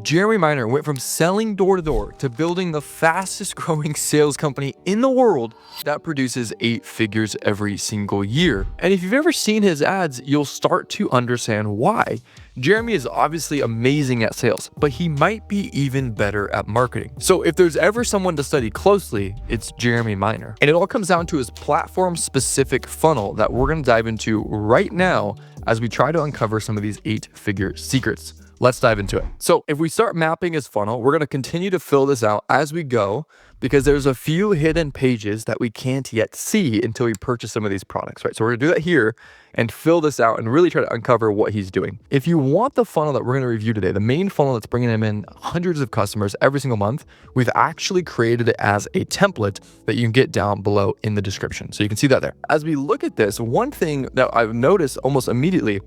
Jeremy Miner went from selling door to door to building the fastest growing sales company in the world that produces 8 figures every single year. And if you've ever seen his ads, you'll start to understand why. Jeremy is obviously amazing at sales, but he might be even better at marketing. So if there's ever someone to study closely, it's Jeremy Miner. And it all comes down to his platform-specific funnel that we're gonna dive into right now as we try to uncover some of these 8-figure secrets. Let's dive into it. So if we start mapping his funnel, we're going to continue to fill this out as we go because there's a few hidden pages that we can't yet see until we purchase some of these products, right? So we're going to do that here and fill this out and really try to uncover what he's doing. If you want the funnel that we're going to review today, the main funnel that's bringing him in hundreds of customers every single month, we've actually created it as a template that you can get down below in the description. So you can see that there. As we look at this, one thing that I've noticed almost immediately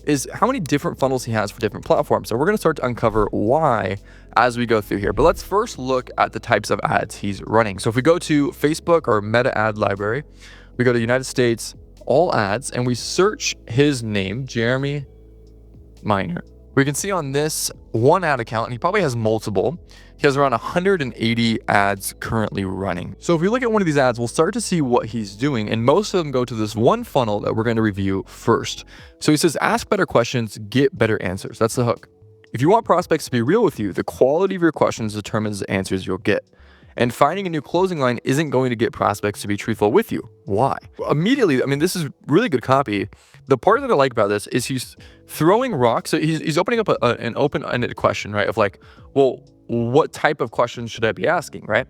is how many different funnels he has for different platforms. So we're gonna start to uncover why as we go through here. But let's first look at the types of ads he's running. So if we go to Facebook or Meta ad library, we go to United States, all ads, and we search his name, Jeremy Miner. We can see on this one ad account, and he probably has multiple, he has around 180 ads currently running. So if we look at one of these ads, we'll start to see what he's doing. And most of them go to this one funnel that we're going to review first. So he says, ask better questions, get better answers. That's the hook. If you want prospects to be real with you, the quality of your questions determines the answers you'll get. And finding a new closing line isn't going to get prospects to be truthful with you. Why? Immediately, I mean, this is really good copy. The part that I like about this is he's throwing rocks. So he's opening up an open-ended question, right? Of like, well, what type of questions should I be asking, right?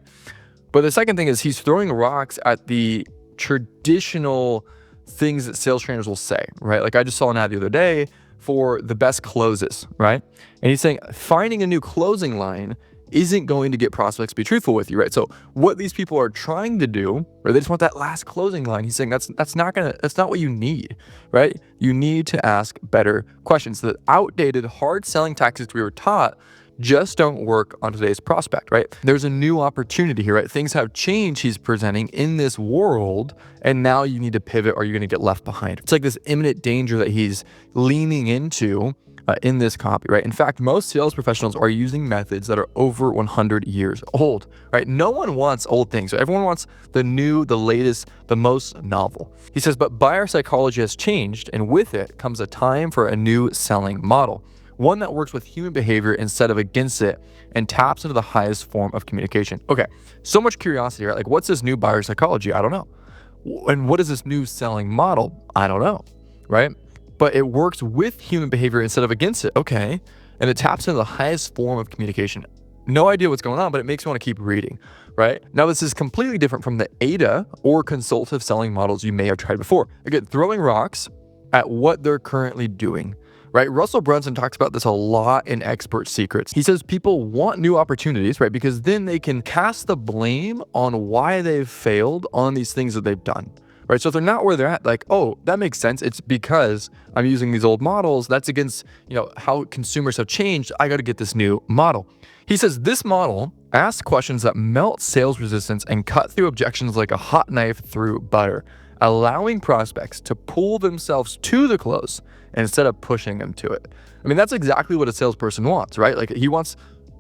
But the second thing is he's throwing rocks at the traditional things that sales trainers will say, right? Like I just saw an ad the other day for the best closes, right? And he's saying finding a new closing line isn't going to get prospects to be truthful with you, right? So what these people are trying to do, or they just want that last closing line, he's saying that's not what you need, right? You need to ask better questions. The outdated hard selling tactics we were taught just don't work on today's prospect, right? There's a new opportunity here, right? Things have changed, he's presenting in this world, and now you need to pivot or you're gonna get left behind. It's like this imminent danger that he's leaning into in this copy, right? In fact, most sales professionals are using methods that are over 100 years old, right? No one wants old things. So everyone wants the new, the latest, the most novel. He says, but buyer psychology has changed, and with it comes a time for a new selling model. One that works with human behavior instead of against it and taps into the highest form of communication. Okay, so much curiosity, right? Like, what's this new buyer psychology? I don't know. And what is this new selling model? I don't know, right? But it works with human behavior instead of against it. Okay, and it taps into the highest form of communication. No idea what's going on, but it makes me want to keep reading, right? Now, this is completely different from the ADA or consultative selling models you may have tried before. Again, throwing rocks at what they're currently doing. Right? Russell Brunson talks about this a lot in Expert Secrets. He says people want new opportunities, right? Because then they can cast the blame on why they've failed on these things that they've done, right? So if they're not where they're at, like, oh, that makes sense. It's because I'm using these old models. That's against, how consumers have changed. I got to get this new model. He says this model asks questions that melt sales resistance and cut through objections like a hot knife through butter, allowing prospects to pull themselves to the close instead of pushing them to it. I mean, that's exactly what a salesperson wants, right? Like he wants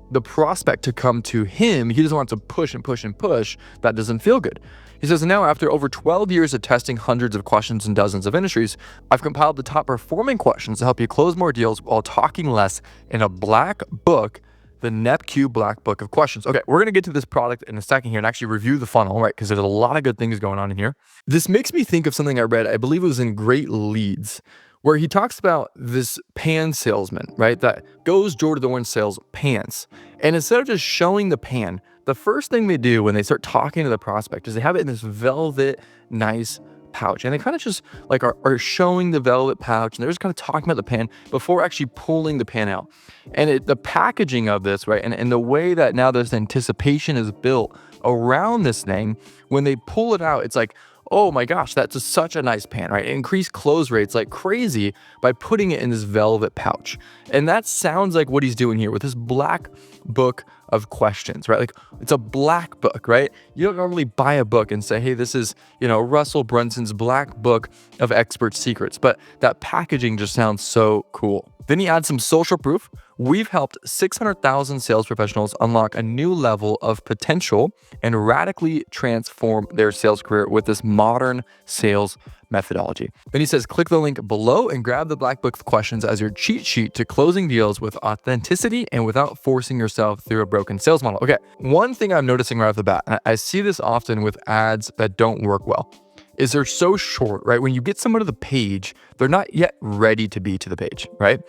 the prospect to come to him. He doesn't want to push and push and push. That doesn't feel good. He says, now after over 12 years of testing hundreds of questions in dozens of industries, I've compiled the top performing questions to help you close more deals while talking less in a black book, the NepQ Black Book of Questions. Okay, we're going to get to this product in a second here and actually review the funnel, right? Because there's a lot of good things going on in here. This makes me think of something I read, I believe it was in Great Leads, where he talks about this pan salesman, right? That goes door to door and sells pans. And instead of just showing the pan, the first thing they do when they start talking to the prospect is they have it in this velvet, nice pouch. And they kind of just like are showing the velvet pouch and they're just kind of talking about the pan before actually pulling the pan out. And the packaging of this, right? And the way that now this anticipation is built around this thing, when they pull it out, it's like, oh my gosh, that's such a nice pan, right? It increased close rates like crazy by putting it in this velvet pouch. And that sounds like what he's doing here with this black book of questions, right? Like it's a black book, right? You don't normally buy a book and say, hey, this is, Russell Brunson's Black Book of Expert Secrets, but that packaging just sounds so cool. Then he adds some social proof. We've helped 600,000 sales professionals unlock a new level of potential and radically transform their sales career with this modern sales methodology. Then he says, click the link below and grab the Black Book of Questions as your cheat sheet to closing deals with authenticity and without forcing yourself through a broken sales model. Okay, one thing I'm noticing right off the bat, and I see this often with ads that don't work well, is they're so short, right? When you get someone to the page, they're not yet ready to be to the page, right?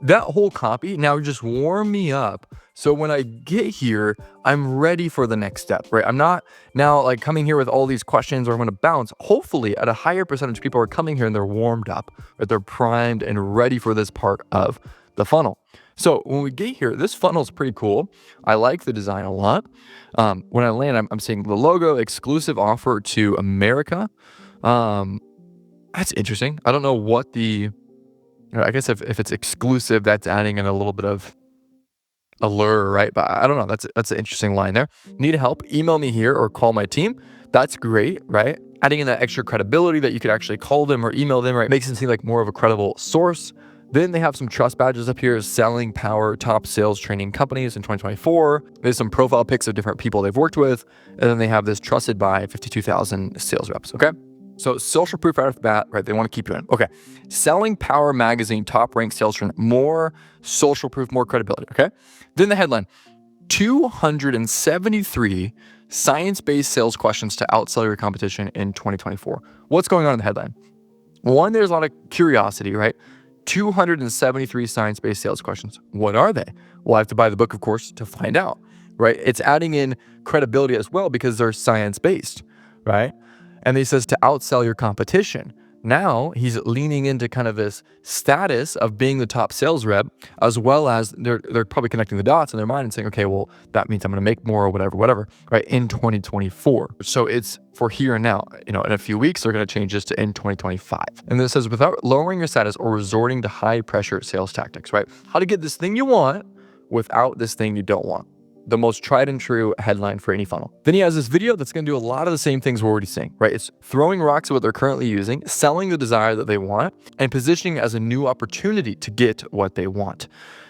That whole copy now just warm me up. So when I get here, I'm ready for the next step, right? I'm not now like coming here with all these questions or I'm going to bounce. Hopefully at a higher percentage of people are coming here and they're warmed up, right? They're primed and ready for this part of the funnel. So when we get here, this funnel is pretty cool. I like the design a lot. When I land, I'm seeing the logo, exclusive offer to America. That's interesting. I don't know what I guess if it's exclusive, that's adding in a little bit of allure, right? But I don't know. That's an interesting line there. Need help? Email me here or call my team. That's great, right? Adding in that extra credibility that you could actually call them or email them, right? Makes them seem like more of a credible source. Then they have some trust badges up here, selling power top sales training companies in 2024. There's some profile pics of different people they've worked with. And then they have this trusted by 52,000 sales reps, okay? So social proof right off the bat, right? They want to keep you in. Okay. Selling Power Magazine, top ranked sales training, more social proof, more credibility, okay? Then the headline, 273 science-based sales questions to outsell your competition in 2024. What's going on in the headline? One, there's a lot of curiosity, right? 273 science-based sales questions. What are they? Well, I have to buy the book, of course, to find out, right? It's adding in credibility as well because they're science-based, right? And he says to outsell your competition. Now he's leaning into kind of this status of being the top sales rep, as well as they're probably connecting the dots in their mind and saying, okay, well, that means I'm going to make more or whatever, right? In 2024. So it's for here and now. In a few weeks, they're going to change this to in 2025. And then it says, without lowering your status or resorting to high pressure sales tactics, right? How to get this thing you want without this thing you don't want. The most tried and true headline for any funnel. Then he has this video that's going to do a lot of the same things we're already seeing, right? It's throwing rocks at what they're currently using, selling the desire that they want, and positioning it as a new opportunity to get what they want.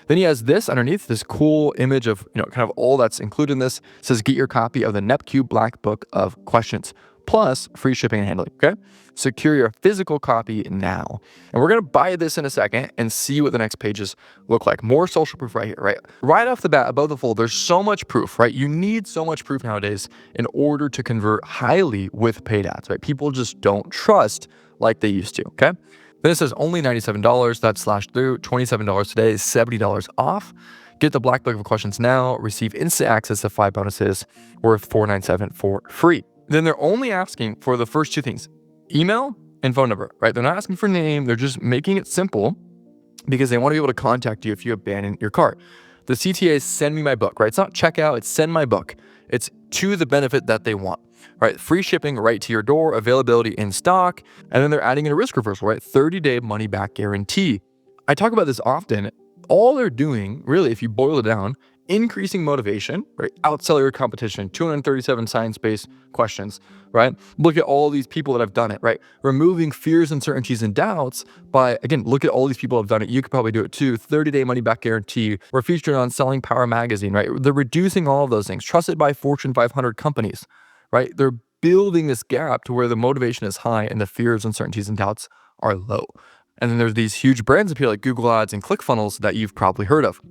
Then he has this underneath, this cool image of, kind of all that's included in this. It says, get your copy of the NepQ Black Book of Questions, plus free shipping and handling, okay? Secure your physical copy now. And we're going to buy this in a second and see what the next pages look like. More social proof right here, right? Right off the bat, above the fold, there's so much proof, right? You need so much proof nowadays in order to convert highly with paid ads, right? People just don't trust like they used to, okay? Then it says only $97. That's slashed through. $27 today is $70 off. Get the Black Book of Questions now. Receive instant access to 5 bonuses worth $497 for free. Then they're only asking for the first two things, email and phone number, right? They're not asking for name. They're just making it simple because they want to be able to contact you if you abandon your cart. The CTA is send me my book, right? It's not checkout, it's send my book. It's to the benefit that they want, right? Free shipping right to your door, availability in stock. And then they're adding in a risk reversal, right? 30-day money back guarantee. I talk about this often. All they're doing, really, if you boil it down, increasing motivation, right? Outsell your competition, 237 science-based questions, right? Look at all these people that have done it, right? Removing fears, uncertainties, and doubts by, again, look at all these people who have done it. You could probably do it too. 30-day money back guarantee. We're featured on Selling Power Magazine, right? They're reducing all of those things. Trusted by Fortune 500 companies, right? They're building this gap to where the motivation is high and the fears, uncertainties, and doubts are low. And then there's these huge brands up here like Google Ads and ClickFunnels that you've probably heard of.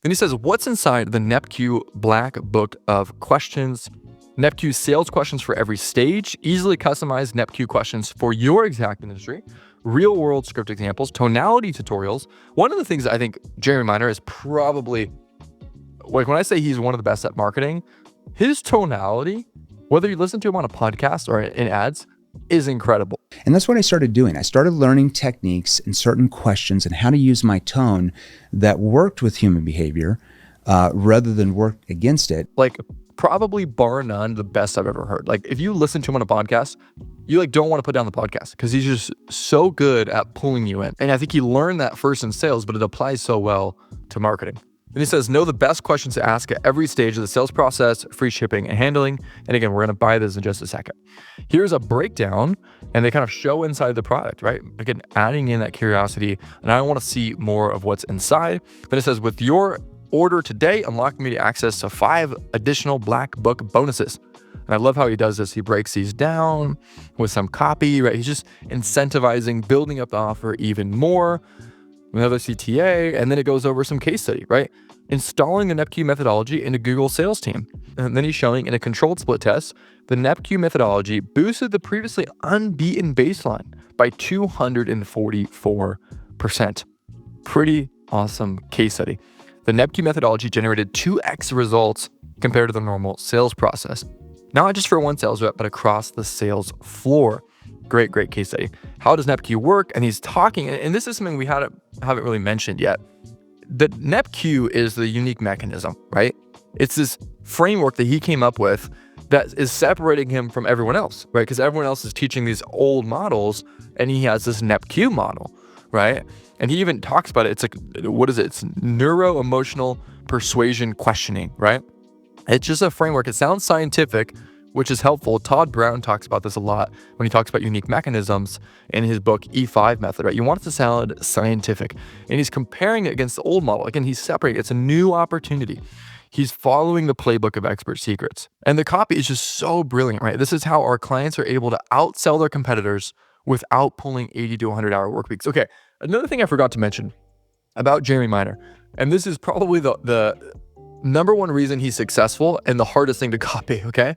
Then he says, what's inside the NepQ Black Book of Questions? NepQ sales questions for every stage, easily customized NepQ questions for your exact industry, real world script examples, tonality tutorials. One of the things that I think Jeremy Miner is probably, like when I say he's one of the best at marketing, his tonality, whether you listen to him on a podcast or in ads, is incredible. And that's what I started doing. I started learning techniques and certain questions and how to use my tone that worked with human behavior rather than work against it. Like probably bar none, the best I've ever heard. Like if you listen to him on a podcast, you don't want to put down the podcast because he's just so good at pulling you in. And I think he learned that first in sales, but it applies so well to marketing. Then he says, know the best questions to ask at every stage of the sales process, free shipping and handling. And again, we're going to buy this in just a second. Here's a breakdown, and they kind of show inside the product, right? Again, adding in that curiosity, and I want to see more of what's inside. Then it says, with your order today, unlock immediate access to 5 additional Black Book bonuses. And I love how he does this. He breaks these down with some copy, right? He's just incentivizing, building up the offer even more. Another CTA, and then it goes over some case study, right? Installing the NEPQ methodology into Google sales team. And then he's showing in a controlled split test, the NEPQ methodology boosted the previously unbeaten baseline by 244%. Pretty awesome case study. The NEPQ methodology generated 2x results compared to the normal sales process. Not just for one sales rep, but across the sales floor. Great case study. How does NEPQ work? And he's talking, and this is something we haven't really mentioned yet. The NEPQ is the unique mechanism, right? It's this framework that he came up with that is separating him from everyone else, right? Because everyone else is teaching these old models, and he has this NEPQ model, right? And he even talks about it. It's like, what is it? It's neuro-emotional persuasion questioning, right? It's just a framework. It sounds scientific, which is helpful. Todd Brown talks about this a lot when he talks about unique mechanisms in his book, E5 Method, right? You want it to sound scientific. And he's comparing it against the old model. Again, he's separating. It's a new opportunity. He's following the playbook of expert secrets. And the copy is just so brilliant, right? This is how our clients are able to outsell their competitors without pulling 80 to 100-hour work weeks. Okay, another thing I forgot to mention about Jeremy Miner, and this is probably the number one reason he's successful and the hardest thing to copy, okay?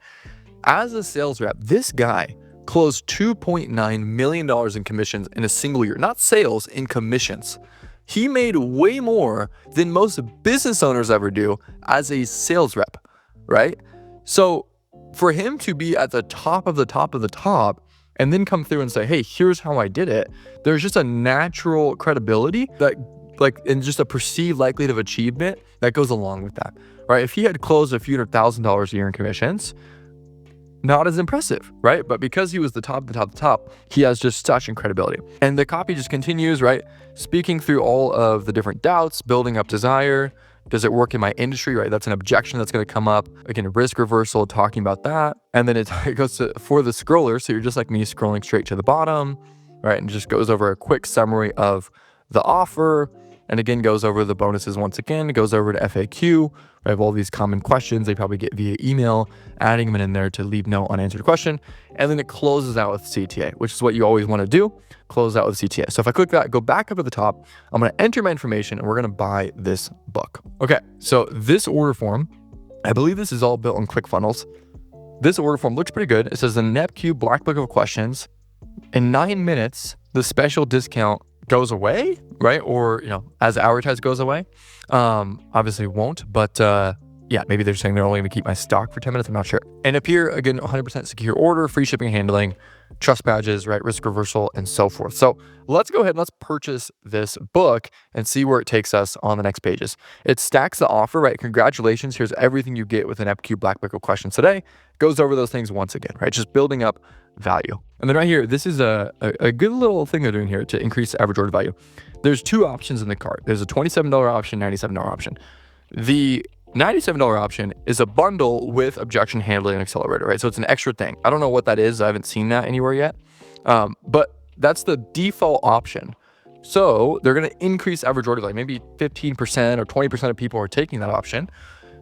As a sales rep, this guy closed $2.9 million in commissions in a single year, not sales, in commissions. He made way more than most business owners ever do as a sales rep, right? So for him to be at the top of the top of the top and then come through and say, hey, here's how I did it, there's just a natural credibility that, like, and just a perceived likelihood of achievement that goes along with that, right? If he had closed a few $100,000 a year in commissions, not as impressive, right? But because he was the top, he has just such incredibility. And the copy just continues, right? Speaking through all of the different doubts, building up desire. Does it work in my industry, right? That's an objection that's going to come up. Again, risk reversal, talking about that. And then it goes to, for the scroller, so you're just like me scrolling straight to the bottom, right? And just goes over a quick summary of the offer. And again, goes over the bonuses once again, goes over to FAQ. I have all these common questions they probably get via email, adding them in there to leave no unanswered question. And then it closes out with CTA, which is what you always want to do, close out with CTA. So if I click that, go back up to the top, I'm going to enter my information and we're going to buy this book. Okay, so this order form, I believe this is all built on ClickFunnels. This order form looks pretty good. It says the NEPQ Black Book of Questions. In 9 minutes, the special discount goes away, right? Or, as advertised goes away. Obviously won't, but yeah, maybe they're saying they're only going to keep my stock for 10 minutes. I'm not sure. And up here, again, 100% secure order, free shipping and handling, trust badges, right? Risk reversal and so forth. So let's go ahead and let's purchase this book and see where it takes us on the next pages. It stacks the offer, right? Congratulations. Here's everything you get with an NEPQ Black Book of Questions today. Goes over those things once again, right? Just building up value. And then right here, this is a good little thing they're doing here to increase average order value. There's 2 options in the cart. There's a $27 option, $97 option. The $97 option is a bundle with objection handling and accelerator, right? So it's an extra thing. I don't know what that is. I haven't seen that anywhere yet. But that's the default option. So they're going to increase average order value. Maybe 15% or 20% of people are taking that option.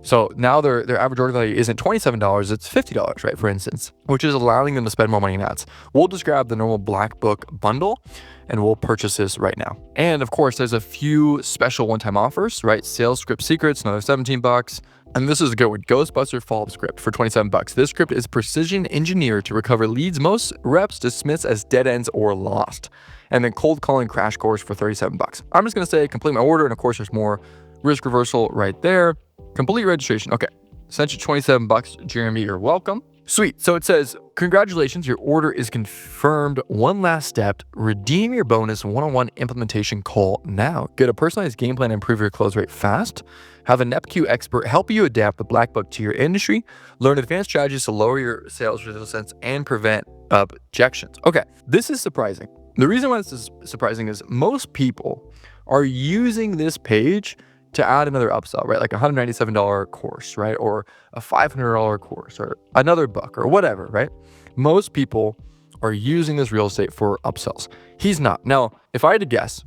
So now their average order value isn't $27, it's $50, right, for instance, which is allowing them to spend more money in ads. We'll just grab the normal Black Book bundle and we'll purchase this right now. And of course, there's a few special one-time offers, right? Sales script secrets, another $17. And this is a good one, Ghostbuster follow-up script for $27. This script is precision engineered to recover leads most reps dismiss as dead ends or lost. And then cold calling crash course for $37. I'm just gonna say complete my order, and of course there's more risk reversal right there. Complete registration. Okay, sent you $27, Jeremy, you're welcome. Sweet. So it says, congratulations, your order is confirmed. One last step, redeem your bonus one-on-one implementation call now. Get a personalized game plan and improve your close rate fast. Have a NEPQ expert help you adapt the Black Book to your industry. Learn advanced strategies to lower your sales resistance and prevent objections. Okay, this is surprising. The reason why this is surprising is most people are using this page to add another upsell, right? Like a $197 course, right? Or a $500 course or another book or whatever, right? Most people are using this real estate for upsells. He's not. Now, if I had to guess,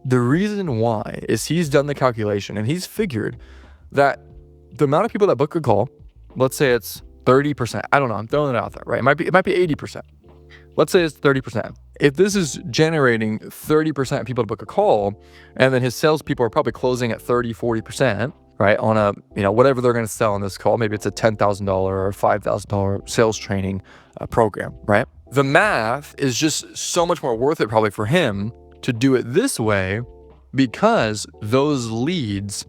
the reason why is he's done the calculation and he's figured that the amount of people that book a call, let's say it's 30%. I don't know. I'm throwing it out there, right? It might be 80%. Let's say it's 30%. If this is generating 30% of people to book a call, and then his salespeople are probably closing at 30, 40%, right? On a, whatever they're going to sell on this call, maybe it's a $10,000 or $5,000 sales training program, right? The math is just so much more worth it probably for him to do it this way because those leads,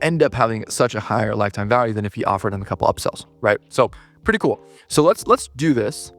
end up having such a higher lifetime value than if he offered them a couple upsells, right? So pretty cool. So let's do this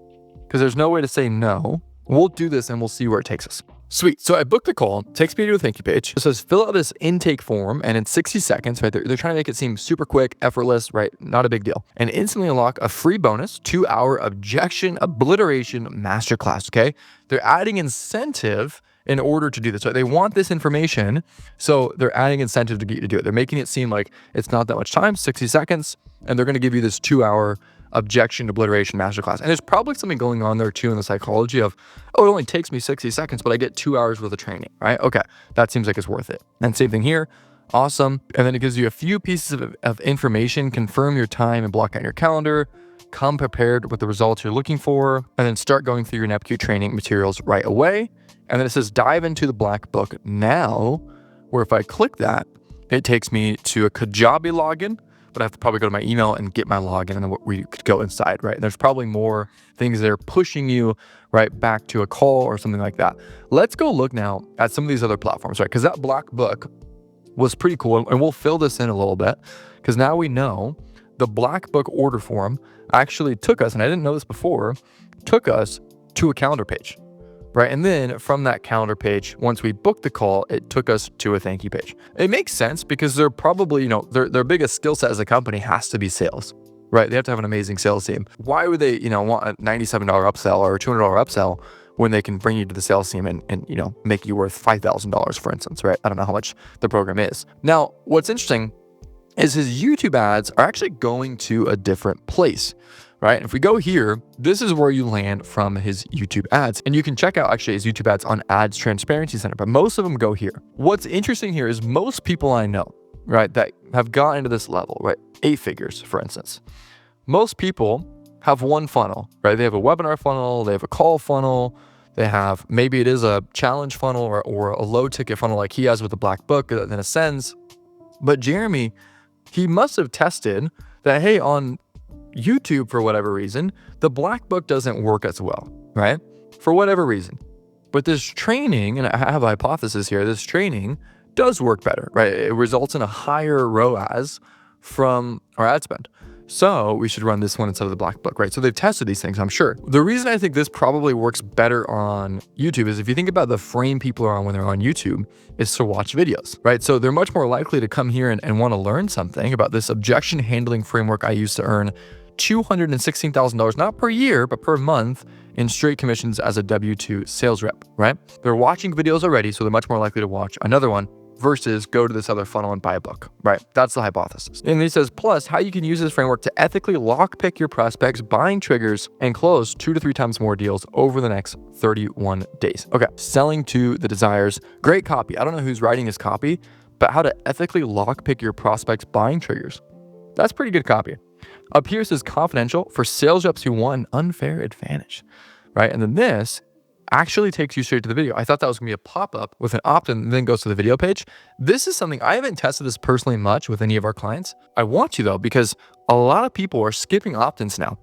because there's no way to say no. We'll do this and we'll see where it takes us. Sweet. So I booked the call, takes me to a thank you page. It says fill out this intake form and in 60 seconds, right? They're trying to make it seem super quick, effortless, right? Not a big deal. And instantly unlock a free bonus 2-hour objection obliteration masterclass, okay? They're adding incentive in order to do this. So they want this information, so they're adding incentive to get you to do it. They're making it seem like it's not that much time, 60 seconds, and they're going to give you this 2-hour objection obliteration masterclass. And there's probably something going on there too in the psychology of, it only takes me 60 seconds, but I get 2 hours worth of training, right? Okay, that seems like it's worth it. And same thing here, awesome. And then it gives you a few pieces of information, confirm your time and block out your calendar, come prepared with the results you're looking for, and then start going through your NEPQ training materials right away. And then it says dive into the black book now, where if I click that, it takes me to a Kajabi login, but I have to probably go to my email and get my login and then we could go inside, right? And there's probably more things that are pushing you right back to a call or something like that. Let's go look now at some of these other platforms, right? Because that black book was pretty cool. And we'll fill this in a little bit because now we know the black book order form actually took us, and I didn't know this before, took us to a calendar page. Right. And then from that calendar page, once we booked the call, it took us to a thank you page. It makes sense because they're probably, their biggest skill set as a company has to be sales, right? They have to have an amazing sales team. Why would they, want a $97 upsell or a $200 upsell when they can bring you to the sales team and make you worth $5,000, for instance, right? I don't know how much the program is. Now, what's interesting is his YouTube ads are actually going to a different place. Right? If we go here, this is where you land from his YouTube ads. And you can check out actually his YouTube ads on Ads Transparency Center, but most of them go here. What's interesting here is most people I know, right, that have gotten to this level, right, 8 figures, for instance, most people have one funnel, right? They have a webinar funnel, they have a call funnel, they have, maybe it is a challenge funnel or a low ticket funnel like he has with the black book that then ascends. But Jeremy, he must have tested that, hey, on YouTube, for whatever reason, the black book doesn't work as well, right? For whatever reason. But this training, and I have a hypothesis here, this training does work better, right? It results in a higher ROAS from our ad spend. So we should run this one instead of the black book, right? So they've tested these things, I'm sure. The reason I think this probably works better on YouTube is if you think about the frame people are on when they're on YouTube, is to watch videos, right? So they're much more likely to come here and want to learn something about this objection handling framework I used to earn $216,000, not per year, but per month in straight commissions as a W-2 sales rep, right? They're watching videos already, so they're much more likely to watch another one versus go to this other funnel and buy a book, right? That's the hypothesis. And he says, plus how you can use this framework to ethically lockpick your prospects, buying triggers, and close 2 to 3 times more deals over the next 31 days. Okay, selling to the desires. Great copy. I don't know who's writing his copy, but how to ethically lockpick your prospects' buying triggers. That's pretty good copy. Up here says confidential for sales reps who want an unfair advantage, right? And then this actually takes you straight to the video. I thought that was gonna be a pop-up with an opt-in and then goes to the video page. This is something, I haven't tested this personally much with any of our clients. I want to though, because a lot of people are skipping opt-ins now.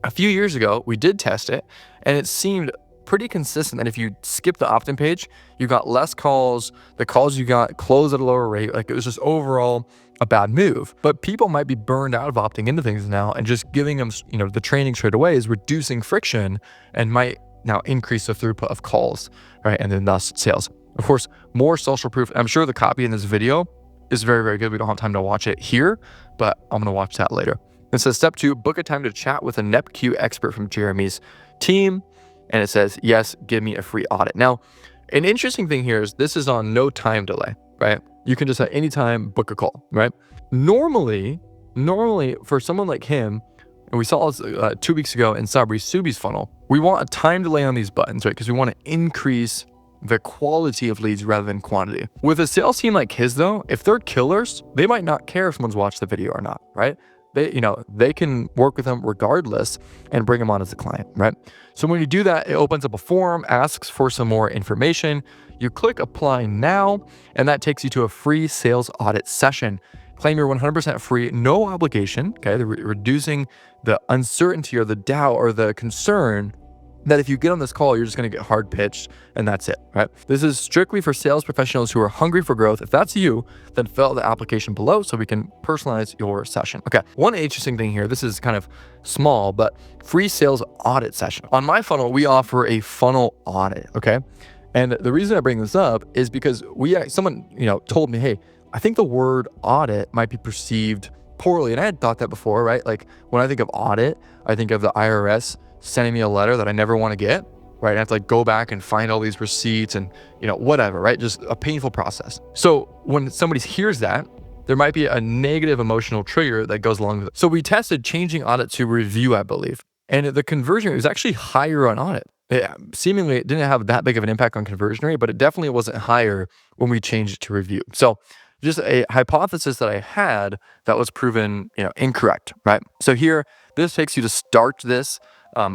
A few years ago, we did test it and it seemed pretty consistent that if you skip the opt-in page, you got less calls, the calls you got closed at a lower rate. Like it was just overall a bad move. But people might be burned out of opting into things now, and just giving them, the training straight away is reducing friction and might now increase the throughput of calls, right? And then thus sales. Of course, more social proof. I'm sure the copy in this video is very, very good. We don't have time to watch it here, but I'm going to watch that later. It says step 2, book a time to chat with a NEPQ expert from Jeremy's team. And it says, yes, give me a free audit. Now, an interesting thing here is this is on no time delay, right? You can just at any time book a call, right? Normally for someone like him, and we saw this 2 weeks ago in Sabri Subi's funnel, we want a time delay on these buttons, right? Because we want to increase the quality of leads rather than quantity. With a sales team like his though, if they're killers, they might not care if someone's watched the video or not, right? They can work with them regardless and bring them on as a client, right? So when you do that, it opens up a form, asks for some more information. You click apply now, and that takes you to a free sales audit session. Claim you're 100% free, no obligation, okay? They're reducing the uncertainty or the doubt or the concern that if you get on this call, you're just going to get hard pitched and that's it, right? This is strictly for sales professionals who are hungry for growth. If that's you, then fill out the application below so we can personalize your session. Okay, one interesting thing here, this is kind of small, but free sales audit session. On my funnel, we offer a funnel audit, okay? And the reason I bring this up is because someone told me, hey, I think the word audit might be perceived poorly. And I had thought that before, right? Like when I think of audit, I think of the IRS sending me a letter that I never want to get, right? I have to go back and find all these receipts and, whatever, right? Just a painful process. So when somebody hears that, there might be a negative emotional trigger that goes along with it. So we tested changing audit to review, I believe. And the conversion rate was actually higher on audit. Seemingly, it didn't have that big of an impact on conversion rate, but it definitely wasn't higher when we changed it to review. So just a hypothesis that I had that was proven, incorrect, right? So here, this takes you to start this,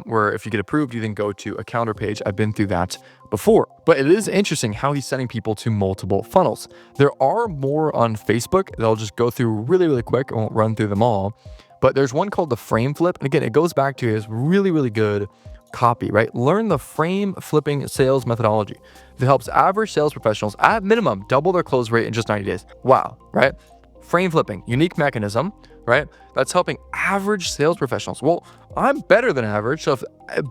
where if you get approved, you then go to a calendar page. I've been through that before, but it is interesting how he's sending people to multiple funnels. There are more on Facebook that I'll just go through really, really quick. I won't run through them all, but there's one called the frame flip. And again, it goes back to his really, really good copy, right? Learn the frame flipping sales methodology that helps average sales professionals at minimum double their close rate in just 90 days. Wow, right? Frame flipping, unique mechanism, right? That's helping average sales professionals. Well, I'm better than average. So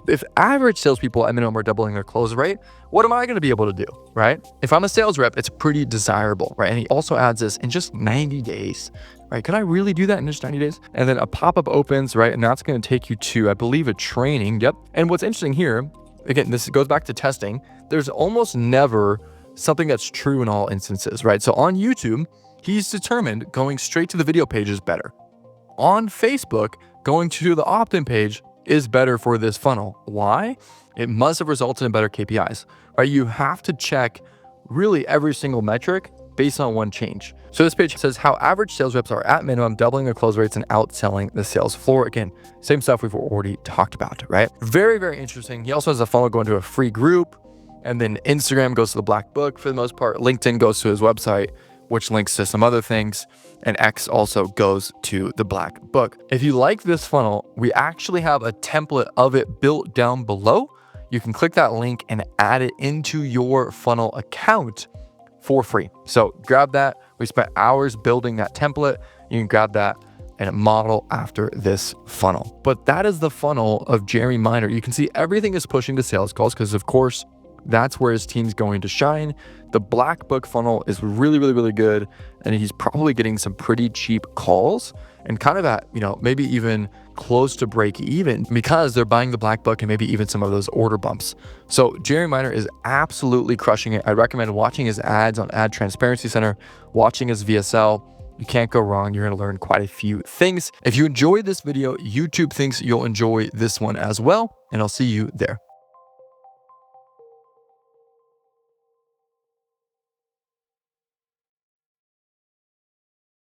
if average salespeople at minimum are doubling their close rate, what am I going to be able to do, right? If I'm a sales rep, it's pretty desirable, right? And he also adds this in just 90 days, right? Could I really do that in just 90 days? And then a pop-up opens, right? And that's going to take you to, I believe, a training. Yep. And what's interesting here, again, this goes back to testing. There's almost never something that's true in all instances, right? So on YouTube, he's determined going straight to the video page is better. On Facebook, going to the opt-in page is better for this funnel. Why? It must have resulted in better KPIs, right? You have to check really every single metric based on one change. So this page says how average sales reps are at minimum doubling their close rates and outselling the sales floor. Again, same stuff we've already talked about, right? Very, very interesting. He also has a funnel going to a free group, and then Instagram goes to the black book for the most part. LinkedIn goes to his website, which links to some other things, and X also goes to the black book. If you like this funnel, we actually have a template of it built down below. You can click that link and add it into your funnel account for free. So grab that. We spent hours building that template. You can grab that and model after this funnel. But that is the funnel of Jeremy Miner. You can see everything is pushing to sales calls because, of course, that's where his team's going to shine. The black book funnel is really, really, really good. And he's probably getting some pretty cheap calls and kind of at, maybe even close to break even because they're buying the black book and maybe even some of those order bumps. So Jeremy Miner is absolutely crushing it. I recommend watching his ads on Ad Transparency Center, watching his VSL. You can't go wrong. You're going to learn quite a few things. If you enjoyed this video, YouTube thinks you'll enjoy this one as well. And I'll see you there.